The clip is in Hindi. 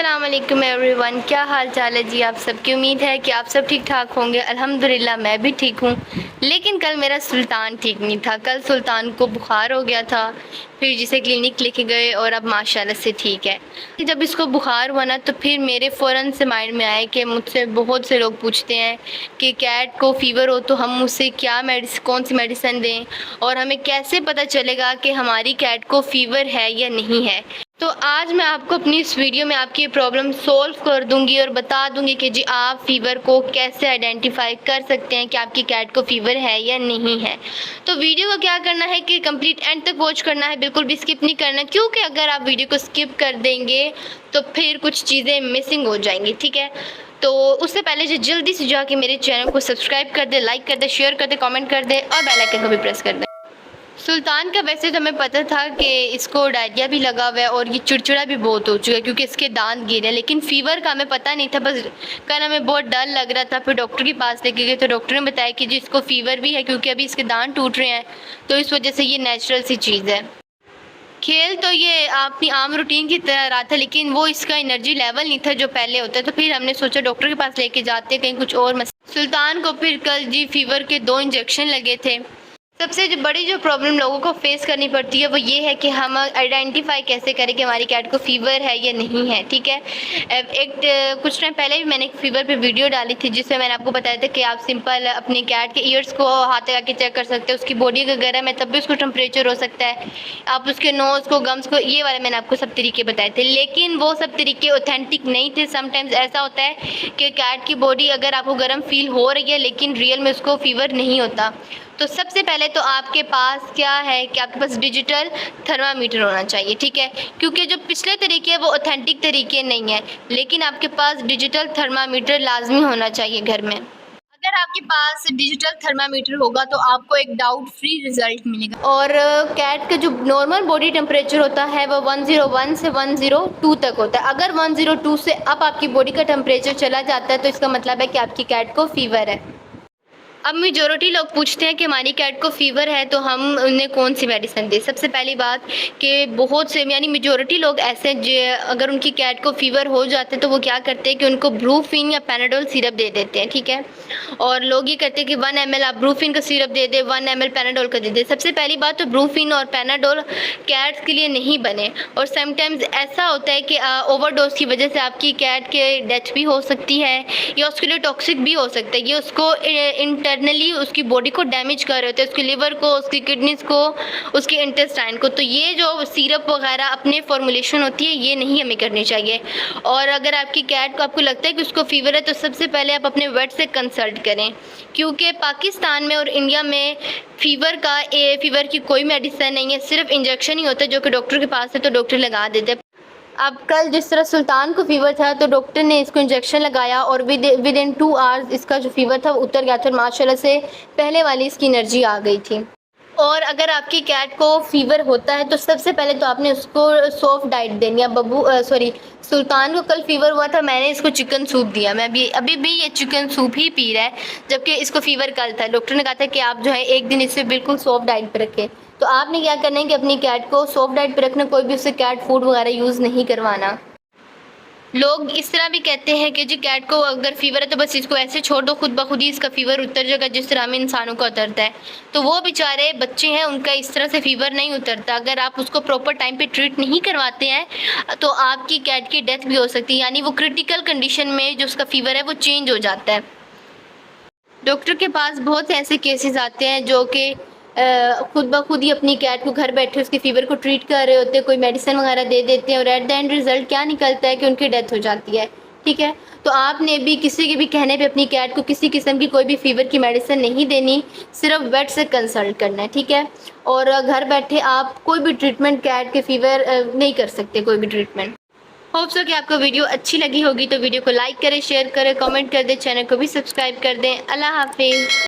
अस्सलाम वालेकुम एवरीवन, क्या हाल चाल है जी आप सबकी। उम्मीद है कि आप सब ठीक ठाक होंगे। अल्हम्दुलिल्लाह मैं भी ठीक हूँ। लेकिन कल मेरा सुल्तान ठीक नहीं था। कल सुल्तान को बुखार हो गया था, फिर जिसे क्लिनिक लेके गए और अब माशाल्लाह से ठीक है। जब इसको बुखार हुआ ना तो फिर मेरे फ़ौरन से माइंड में आया कि मुझसे बहुत से लोग पूछते हैं कि कैट को फ़ीवर हो तो हम उसे क्या कौन सी मेडिसिन दें और हमें कैसे पता चलेगा कि हमारी कैट को फ़ीवर है या नहीं है। तो आज मैं आपको अपनी इस वीडियो में आपकी प्रॉब्लम सॉल्व कर दूंगी और बता दूंगी कि जी आप फ़ीवर को कैसे आइडेंटिफाई कर सकते हैं कि आपकी कैट को फ़ीवर है या नहीं है। तो वीडियो को क्या करना है कि कंप्लीट एंड तक वॉच करना है, बिल्कुल भी स्किप नहीं करना, क्योंकि अगर आप वीडियो को स्किप कर देंगे तो फिर कुछ चीज़ें मिसिंग हो जाएंगी। ठीक है, तो उससे पहले जो जल्दी से जाके मेरे चैनल को सब्सक्राइब कर दे, लाइक कर दे, शेयर कर दे, कमेंट कर दे और बेल आइकन को भी प्रेस कर दे। सुल्तान का वैसे तो हमें पता था कि इसको डायरिया भी लगा हुआ है और ये चिड़चिड़ा भी बहुत हो चुका है क्योंकि इसके दांत गिरे हैं, लेकिन फ़ीवर का हमें पता नहीं था। बस कल हमें बहुत डर लग रहा था, फिर डॉक्टर के पास लेके गए तो डॉक्टर ने बताया कि जी इसको फ़ीवर भी है क्योंकि अभी इसके दांत टूट रहे हैं, तो इस वजह से ये नेचुरल सी चीज़ है। खेल तो ये अपनी आम रूटीन की तरह रहा था, लेकिन वो इसका एनर्जी लेवल नहीं था जो पहले होता है, तो फिर हमने सोचा डॉक्टर के पास लेके जाते कहीं कुछ और सुल्तान को फिर कल जी फ़ीवर के 2 इंजेक्शन लगे थे। सबसे जो बड़ी जो प्रॉब्लम लोगों को फेस करनी पड़ती है वो ये है कि हम आइडेंटिफाई कैसे करें कि हमारी कैट को फ़ीवर है या नहीं है। ठीक है, कुछ टाइम पहले भी मैंने एक फ़ीवर पे वीडियो डाली थी जिसमें मैंने आपको बताया था कि आप सिंपल अपनी कैट के ईयर्स को हाथ लगा के चेक कर सकते हैं। उसकी बॉडी अगर गर्म है तब भी उसको टेम्परेचर हो सकता है। आप उसके नोज़ को, गम्स को, ये वाले मैंने आपको सब तरीके बताए थे, लेकिन वो सब तरीके ऑथेंटिक नहीं थे। समटाइम्स ऐसा होता है कि कैट की बॉडी अगर आपको गर्म फील हो रही है लेकिन रियल में उसको फ़ीवर नहीं होता। तो सबसे पहले तो आपके पास क्या है कि आपके पास डिजिटल थर्मामीटर होना चाहिए। ठीक है, क्योंकि जो पिछले तरीके हैं वो ऑथेंटिक तरीके नहीं है, लेकिन आपके पास डिजिटल थर्मामीटर लाजमी होना चाहिए घर में। अगर आपके पास डिजिटल थर्मामीटर होगा तो आपको एक डाउट फ्री रिज़ल्ट मिलेगा। और कैट का जो नॉर्मल बॉडी टेम्परेचर होता है वो 101 से 102 तक होता है। अगर 102 से अब आपकी बॉडी का टेम्परेचर चला जाता है तो इसका मतलब है कि आपकी कैट को फ़ीवर है। अब मेजॉरिटी लोग पूछते हैं कि हमारी कैट को फ़ीवर है तो हम उन्हें कौन सी मेडिसिन दें। सबसे पहली बात कि बहुत से यानी मेजॉरिटी लोग ऐसे हैं जो अगर उनकी कैट को फ़ीवर हो जाते हैं तो वो क्या करते हैं कि उनको ब्रूफिन या पैनाडोल सिरप दे देते हैं। ठीक है, और लोग ये करते हैं कि 1 ml आप ब्रूफिन का सिरप दे दें, 1 ml पैनाडोल का दे दें। सबसे पहली बात तो ब्रूफिन और पैनाडोल कैट्स के लिए नहीं बने, और समटाइम्स ऐसा होता है कि ओवरडोज की वजह से आपकी कैट के डेथ भी हो सकती है या उसके लिए टॉक्सिक भी हो सकता है। ये उसको इंटरनली उसकी बॉडी को डैमेज कर रहे होते हैं, उसके लिवर को, उसकी किडनीज को, उसके इंटेस्टाइन को। तो ये जो सिरप वगैरह अपने फॉर्मुलेशन होती है ये नहीं हमें करनी चाहिए। और अगर आपकी कैट को आपको लगता है कि उसको फ़ीवर है तो सबसे पहले आप अपने वेट से कंसल्ट करें, क्योंकि पाकिस्तान में और इंडिया में फ़ीवर की कोई मेडिसिन नहीं है, सिर्फ इंजेक्शन ही होता है जो कि डॉक्टर के पास है तो डॉक्टर लगा देते हैं। अब कल जिस तरह सुल्तान को फ़ीवर था तो डॉक्टर ने इसको इंजेक्शन लगाया और विद इन 2 आवर्स इसका जो फ़ीवर था वो उतर गया था और माशाल्लाह से पहले वाली इसकी एनर्जी आ गई थी। और अगर आपकी कैट को फ़ीवर होता है तो सबसे पहले तो आपने उसको सॉफ्ट डाइट देनी है। सुल्तान को कल फ़ीवर हुआ था, मैंने इसको चिकन सूप दिया। मैं अभी भी ये चिकन सूप ही पी रहा है जबकि इसको फ़ीवर कल था। डॉक्टर ने कहा था कि आप जो है एक दिन इसे बिल्कुल सॉफ्ट डाइट पर रखें। तो आपने क्या करना है कि अपनी कैट को सॉफ्ट डाइट पर रखना, कोई भी उससे कैट फूड वगैरह यूज़ नहीं करवाना। लोग इस तरह भी कहते हैं कि जी कैट को अगर फ़ीवर है तो बस इसको ऐसे छोड़ दो, खुद ब खुद ही इसका फ़ीवर उतर जाएगा जिस तरह हमें इंसानों का उतरता है। तो वो बेचारे बच्चे हैं, उनका इस तरह से फ़ीवर नहीं उतरता। अगर आप उसको प्रॉपर टाइम पे ट्रीट नहीं करवाते हैं तो आपकी कैट की डेथ भी हो सकती है, यानी वो क्रिटिकल कंडीशन में जो उसका फ़ीवर है वो चेंज हो जाता है। डॉक्टर के पास बहुत से ऐसे केसेस आते हैं जो कि खुद ब खुद ही अपनी कैट को घर बैठे उसके फ़ीवर को ट्रीट कर रहे होते हैं, कोई मेडिसिन वगैरह दे देते हैं और एट द एंड रिज़ल्ट क्या निकलता है कि उनकी डेथ हो जाती है। ठीक है, तो आपने भी किसी के भी कहने पे अपनी कैट को किसी किस्म की कोई भी फ़ीवर की मेडिसिन नहीं देनी, सिर्फ वेट से कंसल्ट करना है। ठीक है, और घर बैठे आप कोई भी ट्रीटमेंट कैट के फ़ीवर नहीं कर सकते, कोई भी ट्रीटमेंट। होप सो कि आपको वीडियो अच्छी लगी होगी, तो वीडियो को लाइक करें, शेयर करें, कमेंट कर दें, चैनल को भी सब्सक्राइब कर दें। अल्लाह हाफिज़।